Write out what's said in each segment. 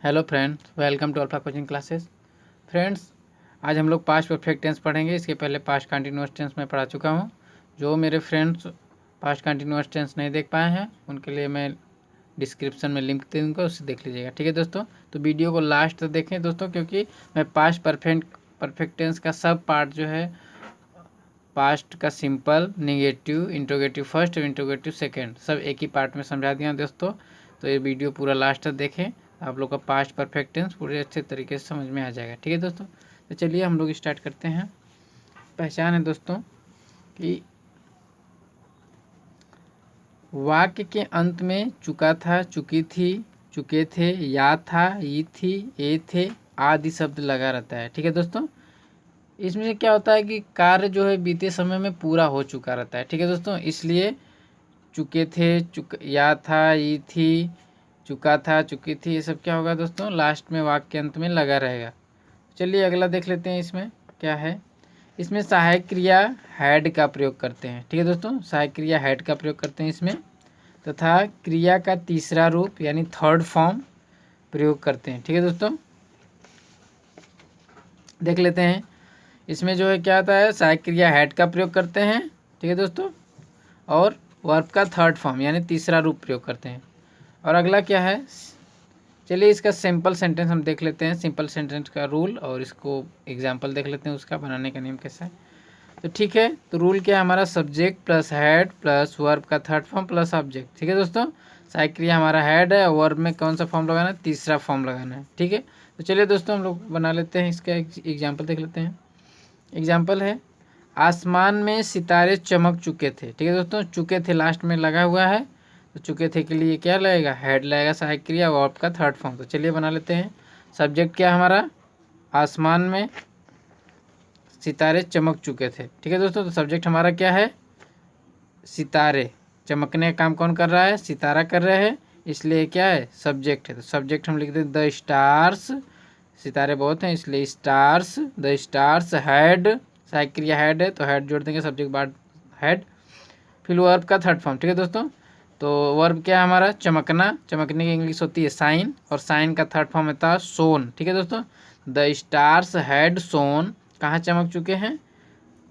Hello friends, welcome to Alpha coaching classes. Friends, आज हम लोग पास्ट परफेक्ट टेंस पढ़ेंगे। इसके पहले पास्ट कंटिन्यूअस टेंस में पढ़ा चुका हूँ। जो मेरे फ्रेंड्स पास्ट कंटिन्यूअस टेंस नहीं देख पाए हैं उनके लिए मैं डिस्क्रिप्शन में लिंक दे दूँगा, उससे देख लीजिएगा। ठीक है दोस्तों, तो वीडियो को लास्ट तक देखें दोस्तों, क्योंकि मैं पास्ट परफेक्ट टेंस का सब पार्ट जो है, पास्ट का सिंपल, निगेटिव, इंट्रोगेटिव फर्स्ट और इंट्रोगेटिव सेकेंड, सब एक ही पार्ट में समझा दिया दोस्तों। तो ये वीडियो पूरा लास्ट तक देखें, आप लोग का पास्ट परफेक्ट टेंस पूरे अच्छे तरीके से समझ में आ जाएगा। ठीक है दोस्तों, तो चलिए हम लोग स्टार्ट करते हैं। पहचान है दोस्तों कि वाक्य के अंत में चुका था, चुकी थी, चुके थे, या था, ई थी, ए थे आदि शब्द लगा रहता है। ठीक है दोस्तों, इसमें से क्या होता है कि कार्य जो है बीते समय में पूरा हो चुका रहता है। ठीक है दोस्तों, इसलिए चुके थे, या था, ई थी, चुका था, चुकी थी, ये सब क्या होगा दोस्तों, लास्ट में वाक्य के अंत में लगा रहेगा। चलिए अगला देख लेते हैं। इसमें क्या है, इसमें सहायक क्रिया हैड का प्रयोग करते हैं। ठीक है दोस्तों, सहायक क्रिया हैड का प्रयोग करते हैं इसमें, तथा क्रिया का तीसरा रूप यानी थर्ड फॉर्म प्रयोग करते हैं। ठीक है दोस्तों, देख लेते हैं। इसमें जो है क्या आता है, सहायक क्रिया हैड का प्रयोग करते हैं। ठीक है दोस्तों, और वर्ब का थर्ड फॉर्म यानी तीसरा रूप प्रयोग करते हैं। और अगला क्या है, चलिए इसका सिंपल सेंटेंस हम देख लेते हैं, सिंपल सेंटेंस का रूल, और इसको एग्जांपल देख लेते हैं उसका बनाने का नियम कैसा है। तो ठीक है, तो रूल क्या है हमारा, subject plus head plus verb का थर्ड फॉर्म प्लस ऑब्जेक्ट। ठीक है दोस्तों, सहायक क्रिया हमारा हेड है, वर्ब में कौन सा फॉर्म लगाना है, तीसरा फॉर्म लगाना है। ठीक है, तो चलिए दोस्तों हम लोग बना लेते हैं, इसका एग्जाम्पल देख लेते हैं। एग्जाम्पल है, आसमान में सितारे चमक चुके थे। ठीक है दोस्तों, चुके थे लास्ट में लगा हुआ है, तो चुके थे के लिए क्या लगेगा, हेड लगेगा, सहायक क्रिया वर्ब का थर्ड फॉर्म। तो चलिए बना लेते हैं। सब्जेक्ट क्या हमारा, आसमान में सितारे चमक चुके थे। ठीक है दोस्तों, तो सब्जेक्ट हमारा क्या है, सितारे, चमकने का काम कौन कर रहा है, सितारा कर रहे हैं, इसलिए क्या है, सब्जेक्ट है। तो सब्जेक्ट हम लिखते हैं द स्टार्स, सितारे बहुत हैं इसलिए स्टार्स, द स्टार्स हैड, सहायक क्रिया हैड है तो हैड जोड़ देंगे, सब्जेक्ट बाद हैड, फिर वर्ब का थर्ड फॉर्म। ठीक है दोस्तों, तो वर्ब क्या है हमारा, चमकना, चमकने की इंग्लिश होती है साइन, और साइन का थर्ड फॉर्म होता है सोन। ठीक है दोस्तों, द स्टार्स हैड सोन, कहाँ चमक चुके हैं,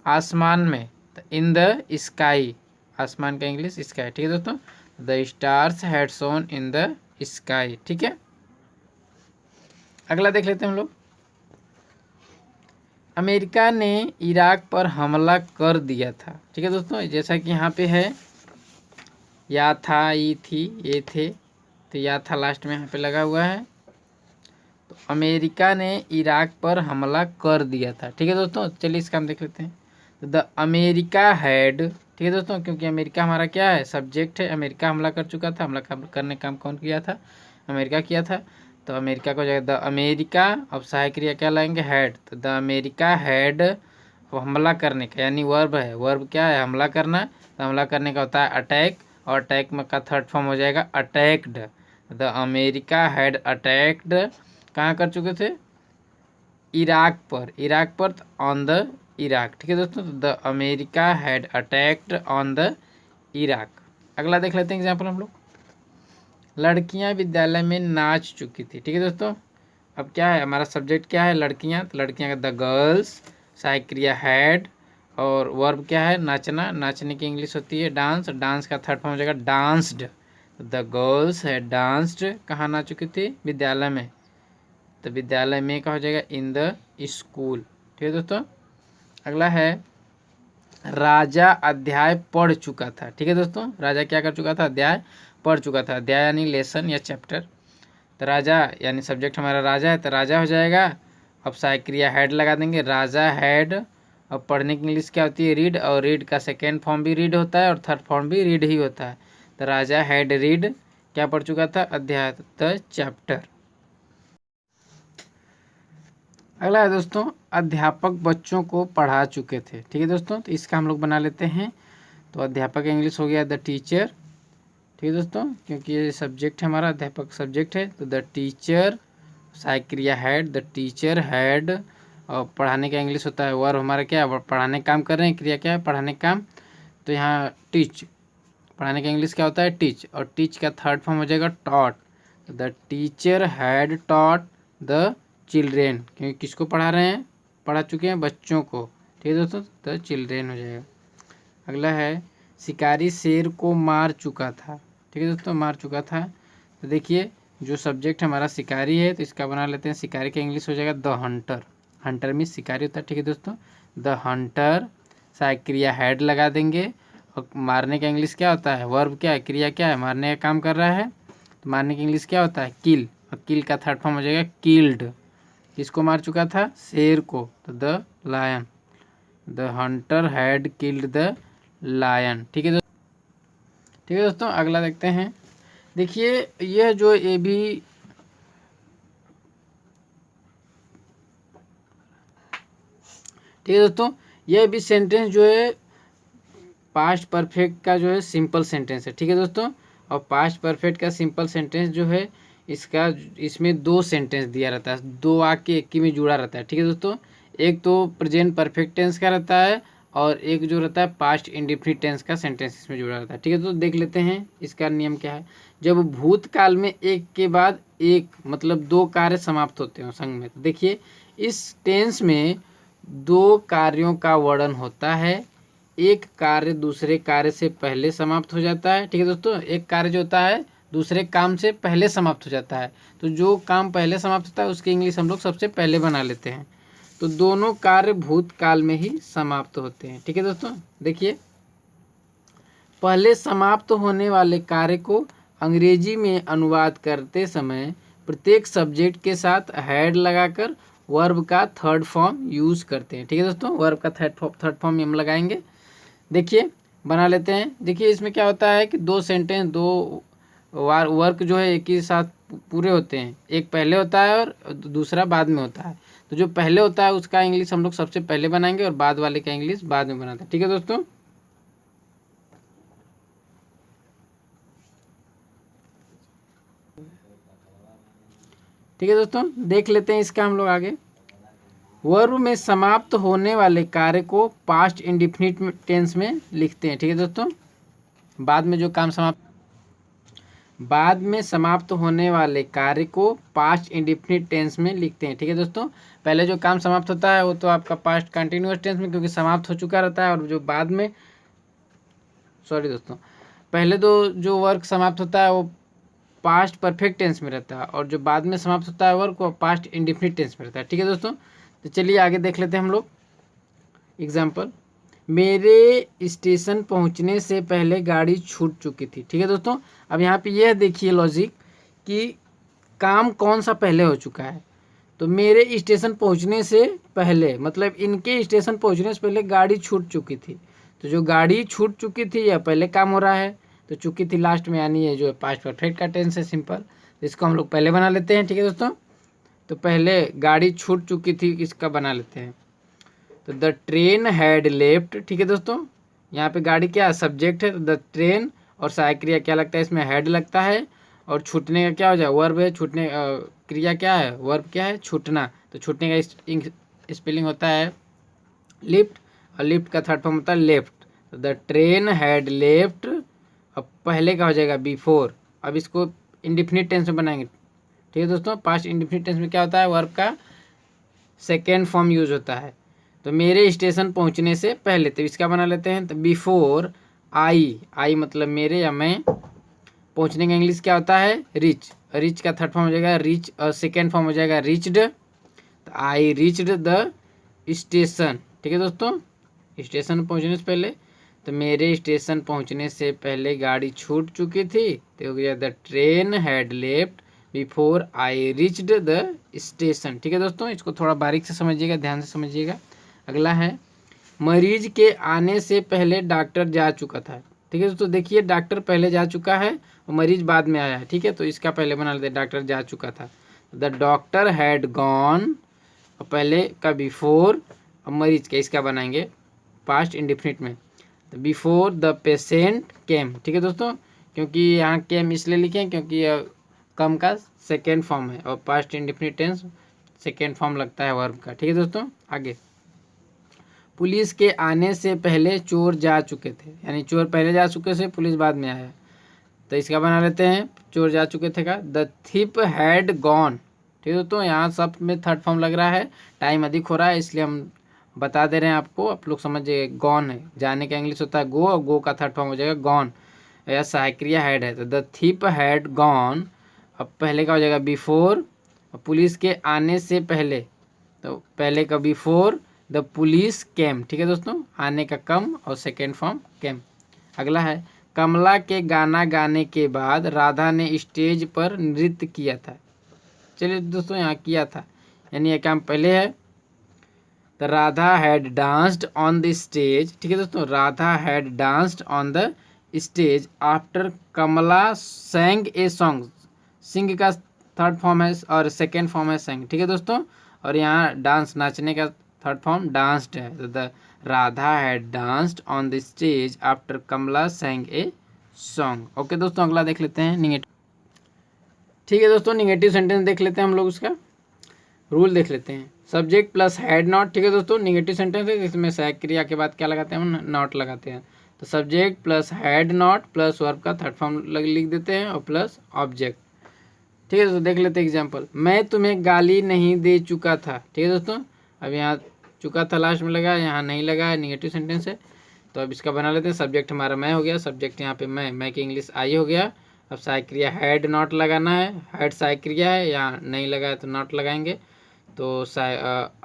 आसमान में, इन द स्काई, आसमान का इंग्लिश स्काई। ठीक है दोस्तों, the stars had shone in the sky. ठीक है, अगला देख लेते हैं हम लोग। अमेरिका ने इराक पर हमला कर दिया था। ठीक है दोस्तों, जैसा कि यहाँ पे है, या था, ई थी, ये थे, तो या था लास्ट में यहाँ पे लगा हुआ है, तो अमेरिका ने इराक पर हमला कर दिया था। ठीक है दोस्तों, चलिए इसका हम देख लेते हैं। तो द अमेरिका हैड, ठीक है दोस्तों, क्योंकि अमेरिका हमारा क्या है, सब्जेक्ट है, अमेरिका हमला कर चुका था, हमला करने का काम कौन किया था, अमेरिका किया था, तो अमेरिका को जाएगा द अमेरिका, अब सहायक क्रिया क्या लाएंगे, हैड, तो द अमेरिका हैड, हमला करने का यानी वर्ब है, वर्ब क्या है, हमला करना, तो हमला करने का होता है अटैक, और अटैक में का थर्ड फॉर्म हो जाएगा attacked. The America had attacked, कहाँ कर चुके थे, इराक पर, इराक पर, ऑन द इराक। ठीक है दोस्तों, the America had attacked on the Iraq. अगला देख लेते हैं एग्जाम्पल हम लोग, लड़कियां विद्यालय में नाच चुकी थी। ठीक है दोस्तों, अब क्या है हमारा सब्जेक्ट क्या है, लड़कियां, तो लड़कियां का द गर्ल्स, सहायक क्रिया हैड, और वर्ब क्या है, नाचना, नाचने की इंग्लिश होती है डांस, डांस का थर्ड फॉर्म हो जाएगा डांस्ड, द गर्ल्स है डांस्ड, कहाँ नाच चुकी थी, विद्यालय में, तो विद्यालय में का हो जाएगा इन द स्कूल। ठीक है दोस्तों, अगला है, राजा अध्याय पढ़ चुका था। ठीक है दोस्तों, राजा क्या कर चुका था, अध्याय पढ़ चुका था, अध्याय यानी लेसन या चैप्टर, तो राजा यानी सब्जेक्ट हमारा राजा है, तो राजा हो जाएगा। अब सहायक क्रिया हैड लगा देंगे, राजा हैड, अब पढ़ने की इंग्लिश क्या होती है, रीड, और रीड का सेकेंड फॉर्म भी रीड होता है और थर्ड फॉर्म भी रीड ही होता है, तो राजा हैड रीड, क्या पढ़ चुका था, अध्याय, द चैप्टर। अगला है दोस्तों, अध्यापक बच्चों को पढ़ा चुके थे। ठीक है दोस्तों, तो इसका हम लोग बना लेते हैं। तो अध्यापक इंग्लिश हो गया द टीचर। ठीक है दोस्तों, क्योंकि ये सब्जेक्ट है हमारा, अध्यापक सब्जेक्ट है, तो द टीचर, सहायक क्रिया हैड, द टीचर हैड, और पढ़ाने का इंग्लिश होता है वर्ब, हमारा क्या है, पढ़ाने का काम कर रहे हैं, क्रिया क्या है, पढ़ाने का काम, तो यहाँ टीच, पढ़ाने का इंग्लिश क्या होता है, टीच, और टीच का थर्ड फॉर्म हो जाएगा taught, the teacher had taught the children, क्योंकि किसको पढ़ा रहे हैं, पढ़ा चुके हैं बच्चों को, ठीक है दोस्तों, द चिल्ड्रेन हो जाएगा। अगला है शिकारी शेर को मार चुका था, ठीक है दोस्तों, मार चुका था। तो देखिए जो सब्जेक्ट हमारा शिकारी है तो इसका बना लेते हैं, शिकारी का इंग्लिश हो जाएगा द हंटर, हंटर मीन्स शिकारी होता है, ठीक है दोस्तों, द हंटर, सहायक क्रिया हैड लगा देंगे, और मारने का इंग्लिश क्या होता है, वर्ब क्या है, क्रिया क्या है, मारने का काम कर रहा है, तो मारने का इंग्लिश क्या होता है, किल, और किल का थर्ड फॉर्म हो जाएगा किल्ड, किसको मार चुका था, शेर को, तो the lion, the hunter had killed the lion, ठीक है ठीक है दोस्तों। अगला देखते हैं, देखिए यह जो ये भी ठीक है दोस्तों, यह भी सेंटेंस जो है पास्ट परफेक्ट का जो है सिंपल सेंटेंस है, ठीक है दोस्तों, और पास्ट परफेक्ट का सिंपल सेंटेंस जो है इसका, इसमें दो सेंटेंस दिया रहता है, दो आके एक ही में जुड़ा रहता है, ठीक है दोस्तों, एक तो प्रेजेंट परफेक्ट टेंस का रहता है और एक जो रहता है पास्ट इंडेफिनिट टेंस का सेंटेंस इसमें जुड़ा रहता है, ठीक है। तो देख लेते हैं इसका नियम क्या है। जब भूतकाल में एक के बाद एक मतलब दो कार्य समाप्त होते हैं संग में, तो देखिए इस टेंस में दो कार्यों का वर्णन होता है, एक कार्य दूसरे कार्य से पहले समाप्त हो जाता है, ठीक है दोस्तों, एक कार्य जो होता है दूसरे काम से पहले समाप्त हो जाता है, तो जो काम पहले समाप्त होता है उसकी इंग्लिश हम लोग सबसे पहले बना लेते हैं, तो दोनों कार्य भूतकाल में ही समाप्त होते हैं, ठीक है दोस्तों। देखिए पहले समाप्त होने वाले कार्य को अंग्रेजी में अनुवाद करते समय प्रत्येक सब्जेक्ट के साथ हैड लगाकर वर्ब का थर्ड फॉर्म यूज करते हैं, ठीक है दोस्तों, वर्ब का थर्ड फॉर्म हम लगाएंगे। देखिए बना लेते हैं, देखिए इसमें क्या होता है कि दो सेंटेंस, दो वर्क जो है एक ही साथ पूरे होते हैं, एक पहले होता है और दूसरा बाद में होता है, तो जो पहले होता है उसका इंग्लिश हम लोग सबसे पहले बनाएंगे और बाद वाले का इंग्लिश बाद में बनाते हैं, ठीक है दोस्तों। ठीक है दोस्तों, देख लेते हैं इसका हम लोग आगे। वर्ब में समाप्त होने वाले कार्य को पास्ट इंडेफिनिट टेंस में लिखते हैं, ठीक है दोस्तों, बाद में जो काम बाद में समाप्त होने वाले कार्य को पास्ट इंडेफिनिट टेंस में लिखते हैं, ठीक है दोस्तों। पहले जो काम समाप्त होता है वो तो आपका पास्ट कंटिन्यूअस टेंस में, क्योंकि समाप्त हो चुका रहता है, और जो बाद में सॉरी दोस्तों, पहले तो जो वर्क समाप्त होता है वो पास्ट परफेक्ट टेंस में रहता है, और जो बाद में समाप्त होता है वर्क वो पास्ट इंडेफिनिट टेंस में रहता है, ठीक है दोस्तों। तो चलिए आगे देख लेते हैं हम लोग एग्जाम्पल। मेरे स्टेशन पहुंचने से पहले गाड़ी छूट चुकी थी, ठीक है दोस्तों। अब यहाँ पे यह देखिए लॉजिक कि काम कौन सा पहले हो चुका है, तो मेरे स्टेशन पहुंचने से पहले मतलब इनके स्टेशन पहुंचने से पहले गाड़ी छूट चुकी थी, तो जो गाड़ी छूट चुकी थी यह पहले काम हो रहा है, तो चुकी थी लास्ट में, यानी ये जो पास्ट परफेक्ट का टेंस है सिंपल, इसको हम लोग पहले बना लेते हैं, ठीक है दोस्तों। तो पहले गाड़ी छूट चुकी थी इसका बना लेते हैं, तो द ट्रेन हैड लेफ्ट, ठीक है दोस्तों, यहाँ पे गाड़ी क्या सब्जेक्ट है, तो द ट्रेन, और सहायक क्रिया क्या लगता है इसमें, हैड लगता है, और छूटने का क्या हो जाए, वर्ब है, छूटने क्रिया क्या है, वर्ब क्या है, छूटना, तो छूटने का स्पेलिंग होता है लिफ्ट, और लिफ्ट का थर्ड फॉर्म होता है लेफ्ट, तो द ट्रेन हैड लेफ्ट, अब पहले का हो जाएगा बिफोर, अब इसको इंडेफिनिट टेंस में बनाएंगे, ठीक है दोस्तों। पास्ट इंडेफिनिट टेंस में क्या होता है, वर्ब का सेकेंड फॉर्म यूज होता है, तो मेरे स्टेशन पहुंचने से पहले, तो इसका बना लेते हैं, तो बिफोर आई मतलब मेरे या मैं, पहुंचने का इंग्लिश क्या होता है, रिच, रिच का थर्ड फॉर्म हो जाएगा रिच, और सेकेंड फॉर्म हो जाएगा रिच्ड, तो आई रिच्ड द स्टेशन, ठीक है दोस्तों, स्टेशन पहुंचने से पहले, तो मेरे स्टेशन पहुंचने से पहले गाड़ी छूट चुकी थी, तो हो गया the train had left before I reached the station, ठीक है दोस्तों। इसको थोड़ा बारीक से समझिएगा, ध्यान से समझिएगा। अगला है मरीज के आने से पहले डॉक्टर जा चुका था, ठीक है दोस्तों। देखिए डॉक्टर पहले जा चुका है और मरीज बाद में आया है, ठीक है, तो इसका पहले बना लेते हैं, डॉक्टर जा चुका था, द डॉक्टर हैड गॉन, और पहले का बिफोर, और मरीज का इसका बनाएंगे पास्ट इंडेफिनिट में, तो बिफोर द पेशेंट केम, ठीक है दोस्तों, क्योंकि यहाँ केम इसलिए लिखे हैं क्योंकि कम का सेकेंड फॉर्म है, और past indefinite tense second form लगता है वर्ब का, ठीक है दोस्तों। आगे पुलिस के आने से पहले चोर जा चुके थे, यानी चोर पहले जा चुके थे, पुलिस बाद में आया, तो इसका बना लेते हैं, चोर जा चुके थे का, द थिप हैड गॉन। ठीक है दोस्तों, यहाँ सब में थर्ड फॉर्म लग रहा है, टाइम अधिक हो रहा है इसलिए हम बता दे रहे हैं आपको, आप लोग समझिए। गॉन है, जाने का इंग्लिश होता है गो, और गो का थर्ड फॉर्म हो जाएगा गॉन, या सहायक क्रिया हैड है, तो द थिप हैड गॉन। अब पहले का हो जाएगा बिफोर, पुलिस के आने से पहले, तो पहले का बिफोर द पुलिस केम। ठीक है दोस्तों, आने का कम और सेकेंड फॉर्म केम। अगला है, कमला के गाना गाने के बाद राधा ने स्टेज पर नृत्य किया था। चलिए दोस्तों, यहाँ किया था यानी यह काम पहले है, तो Radha had danced on the stage. ठीक है दोस्तों, Radha had danced on the stage after Kamala sang a song. Sing का थर्ड फॉर्म है और सेकेंड फॉर्म है सैंग। ठीक है दोस्तों, और यहाँ डांस नाचने का थर्ड फॉर्म डांस्ड है, तो the Radha had danced on the stage after Kamala sang a song. Okay दोस्तों, अगला देख लेते हैं निगेटिव। ठीक है दोस्तों, निगेटिव सेंटेंस देख लेते हैं हम लोग, उसका रूल देख लेते हैं। Subject plus had not. ठीक है दोस्तों, निगेटिव सेंटेंस है इसमें सहायक क्रिया के बाद क्या लगाते हैं हम, नॉट लगाते हैं। तो subject plus had not plus verb का थर्ड फॉर्म लिख देते हैं और प्लस ऑब्जेक्ट। ठीक है दोस्तों, देख लेते हैं एग्जाम्पल। मैं तुम्हें गाली नहीं दे चुका था। ठीक है दोस्तों, अब यहाँ चुका था लास्ट में लगा, यहाँ नहीं लगा है, निगेटिव सेंटेंस है। तो अब इसका बना लेते हैं। सब्जेक्ट हमारा मैं हो गया, सब्जेक्ट यहाँ पे मैं की इंग्लिश आई हो गया। अब सहायक क्रिया हैड नॉट लगाना है, हैड सहायक क्रिया है, यहाँ नहीं लगा है तो नॉट लगाएंगे। तो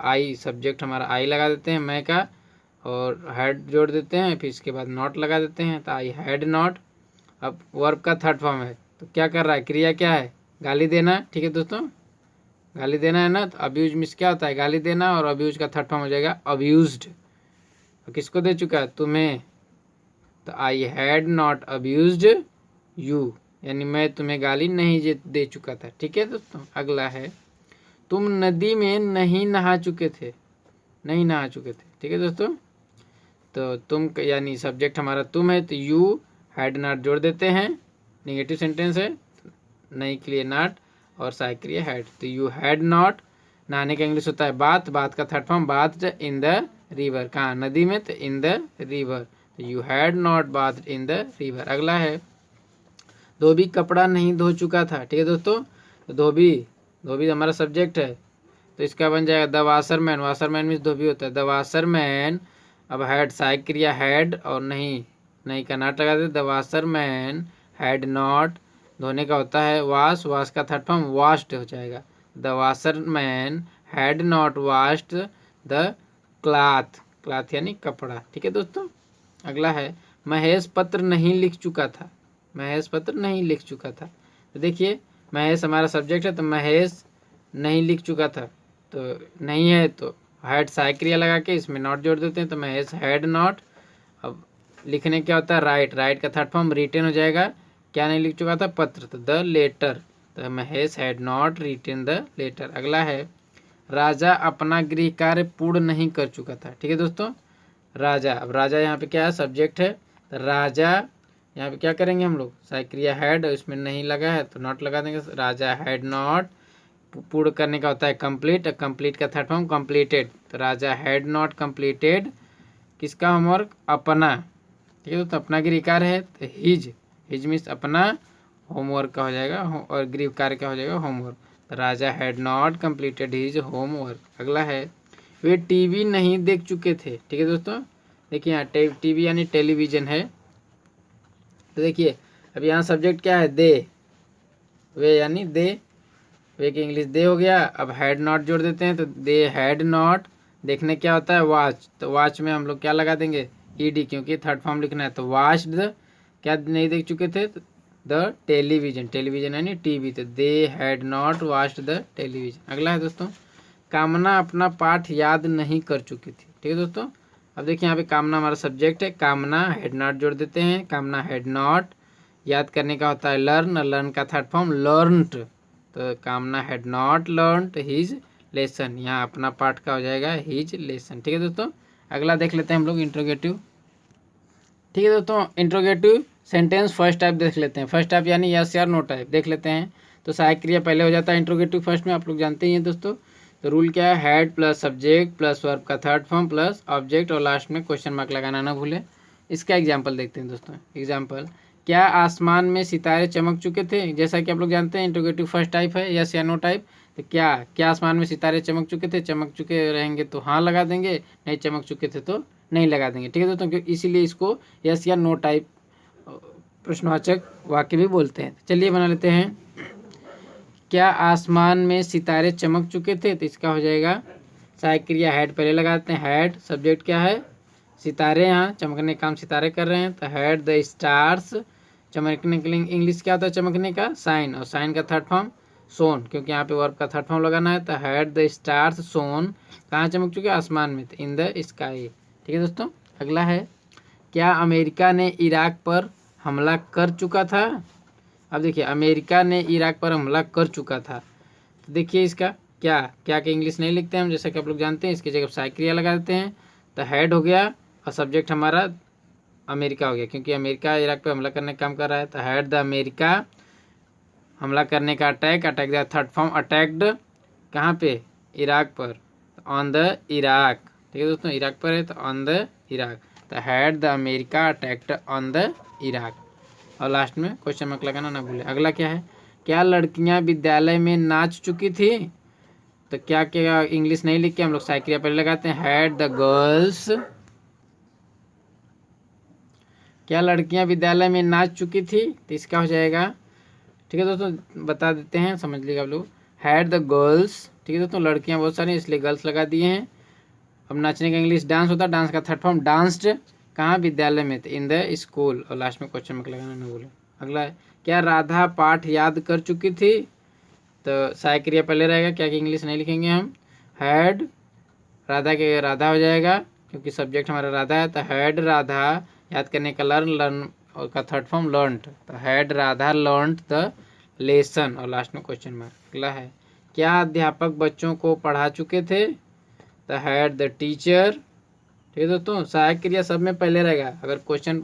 आई सब्जेक्ट हमारा आई लगा देते हैं मैं का, और हैड जोड़ देते हैं, फिर इसके बाद नॉट लगा देते हैं, तो आई हैड नॉट। अब वर्ब का थर्ड फॉर्म है, तो क्या कर रहा है, क्रिया क्या है, गाली देना। ठीक है दोस्तों, गाली देना है ना, तो अब्यूज मिस क्या होता है, गाली देना, और अब्यूज का थर्ड फॉर्म हो जाएगा अब्यूज्ड। किसको दे चुका है, तुम्हें, तो I had not abused you, यानी मैं तुम्हें गाली नहीं दे चुका था। ठीक है दोस्तों, अगला है, तुम नदी में नहीं नहा चुके थे, नहीं नहा चुके थे। ठीक है दोस्तों, तो तुम यानी सब्जेक्ट हमारा तुम है, तो यू हैड नॉट जोड़ देते हैं, निगेटिव सेंटेंस है, नहीं के लिए नॉट, और सहायक क्रिया हैड, तो यू हैड नॉट। नहाने का इंग्लिश होता है बाथ, बाथ का third form bath in the river, कहाँ नदी में, तो इन द रिवर, तो you had not bath in the river. अगला है, धोबी कपड़ा नहीं धो चुका था। ठीक है दोस्तों, तो धोबी हमारा सब्जेक्ट है, तो इसका बन जाएगा द वाशरमैन, वाशरमैन मीन्स धोबी होता है, द वाशरमैन। अब हैड सहायक क्रिया हैड, और नहीं का नॉट लगा दे, द वाशरमैन हैड नॉट, धोने का होता है वाश, वाश का थर्ड फॉर्म वाश्ड हो जाएगा, the washerman had not washed the cloth, cloth यानी कपड़ा। ठीक है दोस्तों, अगला है, महेश पत्र नहीं लिख चुका था, महेश पत्र नहीं लिख चुका था। तो देखिए महेश हमारा सब्जेक्ट है, तो महेश नहीं लिख चुका था, तो नहीं है तो हैड सहायक क्रिया लगा के इसमें नॉट जोड़ देते हैं, तो महेश हैड नॉट। अब लिखने क्या होता है, राइट, राइट का थर्ड फॉर्म रिटेन हो जाएगा, क्या नहीं लिख चुका था, पत्र, तो द लेटर, तो Mahesh had not written the letter. अगला है, राजा अपना गृह कार्य पूर्ण नहीं कर चुका था। ठीक है दोस्तों, राजा, अब राजा यहाँ पे क्या है, सब्जेक्ट है, तो राजा यहाँ पे क्या करेंगे हम लोग, सहायक क्रिया हैड, इसमें नहीं लगा है तो नॉट लगा देंगे, राजा हैड नॉट, पूर्ण करने का होता है कंप्लीट, कंप्लीट का थर्ड फॉर्म कंप्लीटेड, तो राजा हैड नॉट कंप्लीटेड किसका होमवर्क, अपना। ठीक है दोस्तों, अपना गृह कार्य है, तो हिज मीन्स अपना, होमवर्क का हो जाएगा, और गृह कार्य का हो जाएगा होमवर्क, तो Raja had not completed his homework. अगला है, वे टीवी नहीं देख चुके थे। ठीक है दोस्तों, देखिए यहाँ टीवी यानी टेलीविजन है, तो देखिए अब यहाँ सब्जेक्ट क्या है, दे, वे यानी दे, वे की इंग्लिश दे हो गया। अब हैड नॉट जोड़ देते हैं, तो दे हैड नॉट, देखने क्या होता है वॉच, तो वॉच में हम लोग क्या लगा देंगे, ईडी, क्योंकि थर्ड फॉर्म लिखना है, तो वॉच्ड क्या नहीं देख चुके थे, द टेलीविजन, टेलीविजन यानी टीवी, तो they had not watched the television. अगला है दोस्तों, कामना अपना पाठ याद नहीं कर चुकी थी। ठीक है दोस्तों, अब देखिए यहाँ पे कामना हमारा सब्जेक्ट है, कामना हैड नॉट जोड़ देते हैं, कामना हैड नॉट, याद करने का होता है लर्न, लर्न का थर्ड फॉर्म लर्नड, तो कामना had not learned his lesson, यहाँ अपना पाठ का हो जाएगा हिज लेसन। ठीक है दोस्तों, अगला देख लेते हैं हम लोग इंट्रोगेटिव। ठीक है दोस्तों, इंट्रोगेटिव सेंटेंस फर्स्ट टाइप देख लेते हैं, फर्स्ट टाइप यानी यस या नो टाइप देख लेते हैं। तो सहायक क्रिया पहले हो जाता है इंट्रोगेटिव फर्स्ट में, आप लोग जानते ही हैं दोस्तों। तो रूल क्या है, had plus subject plus verb का थर्ड फॉर्म प्लस ऑब्जेक्ट, और लास्ट में क्वेश्चन मार्क लगाना ना भूले। इसका एग्जाम्पल देखते हैं दोस्तों। एग्जाम्पल, क्या आसमान में सितारे चमक चुके थे? जैसा कि आप लोग जानते हैं इंट्रोगेटिव फर्स्ट टाइप है, यस या नो टाइप। तो क्या आसमान में सितारे चमक चुके थे? चमक चुके रहेंगे तो हाँ लगा देंगे, नहीं चमक चुके थे तो नहीं लगा देंगे। ठीक है दोस्तों, क्योंकि इसीलिए इसको यस या नो टाइप प्रश्नवाचक वाक्य भी बोलते हैं। चलिए बना लेते हैं। क्या आसमान में सितारे चमक चुके थे? तो इसका हो जाएगा सहायक क्रिया हैड पहले लगाते हैं। हैड सब्जेक्ट क्या है? सितारे, यहाँ चमकने का काम सितारे कर रहे हैं तो हैड द स्टार्स। चमकने के लिए इंग्लिश क्या होता है चमकने का? साइन, और साइन का थर्ड फॉर्म सोन, क्योंकि यहाँ पे वर्ब का थर्ड फॉर्म लगाना है। तो हैड द स्टार्स सोन, कहाँ चमक चुके? आसमान में, तो इन द स्काई। ठीक है दोस्तों, अगला है क्या अमेरिका ने इराक पर हमला कर चुका था? अब देखिए अमेरिका ने इराक पर हमला कर चुका था, तो देखिए इसका क्या क्या के इंग्लिश नहीं लिखते हैं हम, जैसा कि आप लोग जानते हैं। इसकी जगह सहायक क्रिया लगा देते हैं। तो हैड हो गया और सब्जेक्ट हमारा अमेरिका हो गया, क्योंकि अमेरिका इराक पे हमला करने का काम कर रहा है। तो हैड द अमेरिका, हमला करने का attack, attack the third form attacked, कहाँ पे? इराक पर, ऑन द इराक। ठीक है दोस्तों, इराक पर है तो ऑन द इराक। तो had the America attacked on the Iraq. और लास्ट में क्वेश्चन मार्क लगाना ना भूलें। अगला क्या है? क्या लड़कियां विद्यालय में नाच चुकी थी? तो क्या इंग्लिश नहीं लिख के हम लोग सहायक क्रिया पहले लगाते हैं। हैड द गर्ल्स, क्या लड़कियां विद्यालय में नाच चुकी थी? तो इसका हो जाएगा, ठीक है दोस्तों बता देते हैं, समझ लीजिएगा आप लोग। हैड द गर्ल्स, ठीक है दोस्तों, लड़कियां बहुत सारी इसलिए गर्ल्स लगा दिए हैं। अब नाचने का इंग्लिश डांस होता है, डांस का थर्ड फॉर्म डांस्ड, कहाँ? विद्यालय में, तो इन द स्कूल। और लास्ट में क्वेश्चन मार्क लगाना ना भूलें। अगला है क्या राधा पाठ याद कर चुकी थी? तो सहायक क्रिया पहले रहेगा, क्या कि इंग्लिश नहीं लिखेंगे हम। हैड, राधा के राधा हो जाएगा क्योंकि सब्जेक्ट हमारा राधा है। तो हैड राधा, याद करने का लर्न, लर्न और का थर्ड फॉर्म लर्नड। तो had Radha learned the lesson. और लास्ट में क्वेश्चन मार्क। अगला है क्या अध्यापक बच्चों को पढ़ा चुके थे? तो हैड द टीचर। ठीक है दोस्तों, सहायक क्रिया सब में पहले रहेगा। अगर क्वेश्चन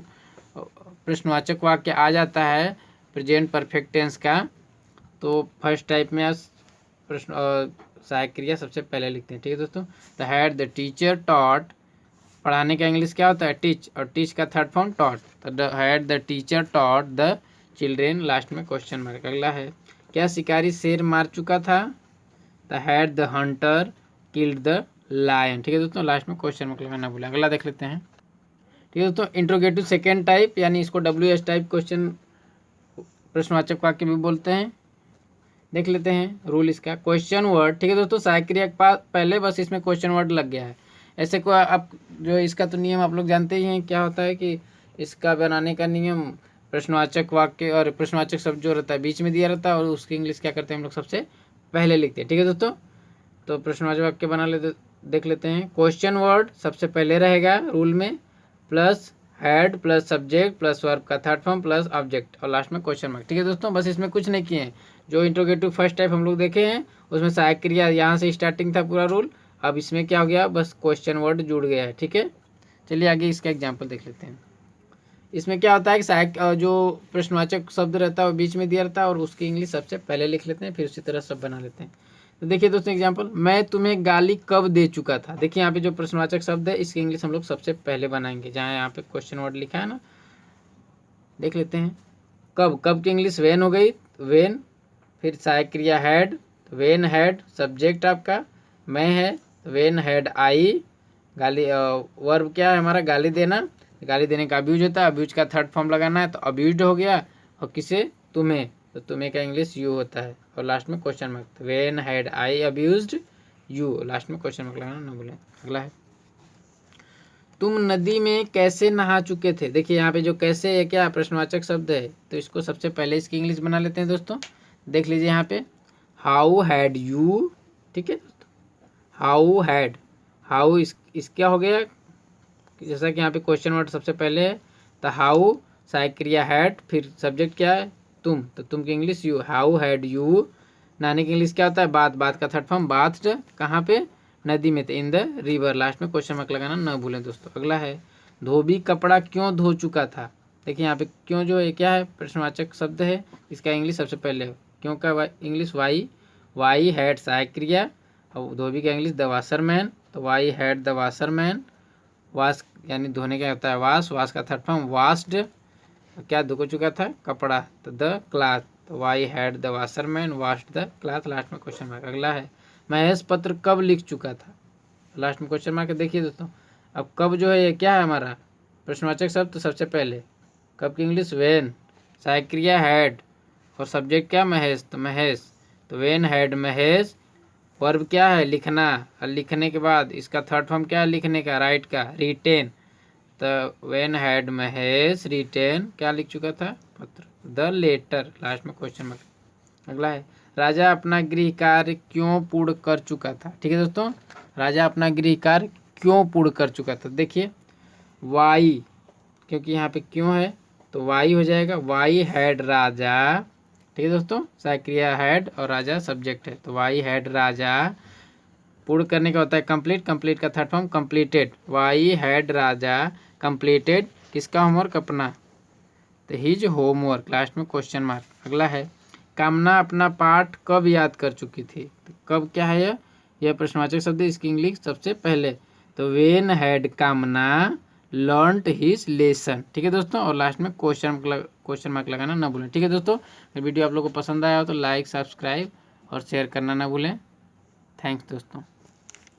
प्रश्नवाचक वाक्य आ जाता है प्रेजेंट परफेक्ट टेंस का, तो फर्स्ट टाइप में प्रश्न सहायक क्रिया सबसे पहले लिखते हैं। ठीक है दोस्तों, the had the teacher taught, पढ़ाने का इंग्लिश क्या होता है? टीच, और टीच का थर्ड फॉर्म टॉट। तो the had the teacher taught the children. Last में क्वेश्चन मार्क। अगला है क्या शिकारी शेर मार चुका था? The had the hunter killed the lion. ठीक है दोस्तों, लास्ट में क्वेश्चन मार्क लगाना भूलें। अगला देख लेते हैं। ठीक है दोस्तों, इंट्रोगेटिव सेकेंड टाइप, यानी इसको WH टाइप क्वेश्चन प्रश्नवाचक वाक्य भी बोलते हैं। देख लेते हैं रूल इसका। क्वेश्चन वर्ड, ठीक है दोस्तों, सहायक क्रिया के पास पहले बस इसमें क्वेश्चन वर्ड लग गया है। ऐसे को आप जो इसका तो नियम आप लोग जानते ही हैं, क्या होता है कि इसका बनाने का नियम प्रश्नवाचक वाक्य और प्रश्नवाचक शब्द जो रहता है बीच में दिया रहता है, और उसकी इंग्लिश क्या करते हैं हम लोग सबसे पहले लिखते हैं। ठीक है दोस्तों, तो प्रश्नवाचक वाक्य बना लेते, देख लेते हैं। क्वेश्चन वर्ड सबसे पहले रहेगा रूल में, plus had plus subject plus verb का थर्ड फॉर्म प्लस ऑब्जेक्ट, और लास्ट में क्वेश्चन मार्क। ठीक है दोस्तों, बस इसमें कुछ नहीं किए हैं। जो इंट्रोगेटिव फर्स्ट टाइप हम लोग देखे हैं उसमें सहायक क्रिया यहाँ से स्टार्टिंग था पूरा रूल। अब इसमें क्या हो गया, बस क्वेश्चन वर्ड जुड़ गया है। ठीक है, चलिए आगे इसका एग्जाम्पल देख लेते हैं। इसमें क्या होता है कि सहायक जो प्रश्नवाचक शब्द रहता है वो बीच में दिया रहता है, और उसकी इंग्लिश सबसे पहले लिख लेते हैं, फिर उसी तरह सब बना लेते हैं। तो देखिए दोस्तों एग्जाम्पल, मैं तुम्हें गाली कब दे चुका था। देखिए यहाँ पे जो प्रश्नवाचक शब्द है इसकी इंग्लिश हम लोग सबसे पहले बनाएंगे, जहाँ यहाँ पे क्वेश्चन वर्ड लिखा है ना, देख लेते हैं। कब, कब की इंग्लिश वेन हो गई, वेन, फिर सहायक क्रिया हैड, वेन हैड, सब्जेक्ट आपका मैं है, वेन हैड आई, गाली वर्ब क्या है हमारा, गाली देना, गाली देने का अब्यूज होता है, अब्यूज का थर्ड फॉर्म लगाना है तो अब्यूज्ड हो गया, और किसे, तुम्हें, तो तुम्हें का इंग्लिश यू होता है, और लास्ट में question mark. When had I abused you, last में क्वेश्चन मार्क लगाना ना भूलें। अगला है तुम नदी में कैसे नहा चुके थे। देखिए यहाँ पे जो कैसे है क्या प्रश्नवाचक शब्द है, तो इसको सबसे पहले इसकी इंग्लिश बना लेते हैं दोस्तों। देख लीजिए यहाँ पे हाउ हैड यू, ठीक है दोस्तों, हाउ हैड, हाउ इस क्या हो गया, जैसा कि यहाँ पे क्वेश्चन वर्ड सबसे पहले है, तो हाउ सहायक क्रिया हैड, फिर सब्जेक्ट क्या है, तुम, तो तुम की English you, how had you. नहाने की इंग्लिश क्या होता है, बाथ, बाथ का थर्ड फॉर्म बाथ्ड, कहाँ पे, नदी में, तो इन द रिवर, लास्ट में क्वेश्चन मार्क लगाना ना भूलें दोस्तों। अगला है धोबी कपड़ा क्यों धो चुका था। देखिए यहाँ पे क्यों जो है क्या है प्रश्नवाचक शब्द है, इसका इंग्लिश सबसे पहले है, क्यों का इंग्लिश वाई, वाई हैड सहायक क्रिया, और धोबी का इंग्लिश द वाशरमैन, तो why had the washerman, wash यानी धोने का होता है वाश, वाश का थर्ड फॉर्म वाश्ड, तो क्या धो चुका था? कपड़ा। तो द क्लॉथ, तो why had the washerman washed the cloth, last में क्वेश्चन मार्क। अगला है महेश पत्र कब लिख चुका था? लास्ट में क्वेश्चन मार्क। देखिए दोस्तों, अब कब जो है ये क्या है हमारा प्रश्नवाचक शब्द। तो सबसे पहले कब की इंग्लिश वेन, सहायक क्रिया हैड और सब्जेक्ट क्या महेश, तो महेश। तो वेन हैड महेश, वर्ब क्या है लिखना, और लिखने के बाद इसका थर्ड फॉर्म क्या है लिखने का, राइट का, रिटेन। तो वेन हैड महेश रिटेन, क्या लिख चुका था? पत्र, द लेटर, लास्ट में क्वेश्चन मार्क। अगला है राजा अपना गृह कार्य क्यों पूर्ण कर चुका था? ठीक है दोस्तों, राजा अपना गृह कार्य क्यों पूर्ण कर चुका था? देखिए वाई, क्योंकि यहाँ पे क्यों है तो वाई हो जाएगा, वाई हैड राजा। ठीक है दोस्तों, सहायक क्रिया हैड और राजा सब्जेक्ट है, तो वाई हैड राजा। पूर्ण करने का होता है कंप्लीट, कंप्लीट का third form completed. Why had Raja completed किसका होमवर्क? अपना। तो हिज होमवर्क, लास्ट में क्वेश्चन मार्क। अगला है कामना अपना पाठ कब याद कर चुकी थी? तो कब क्या है यह प्रश्नवाचक शब्द, इसकी इंग्लिश सबसे पहले। तो वेन हैड कामना लर्नड हिज लेसन। ठीक है दोस्तों, और लास्ट में क्वेश्चन मार्क लगाना ना भूलें। ठीक है दोस्तों, अगर वीडियो आप लोगों को पसंद आया हो तो लाइक, सब्सक्राइब और शेयर करना ना भूलें। थैंक्स दोस्तों।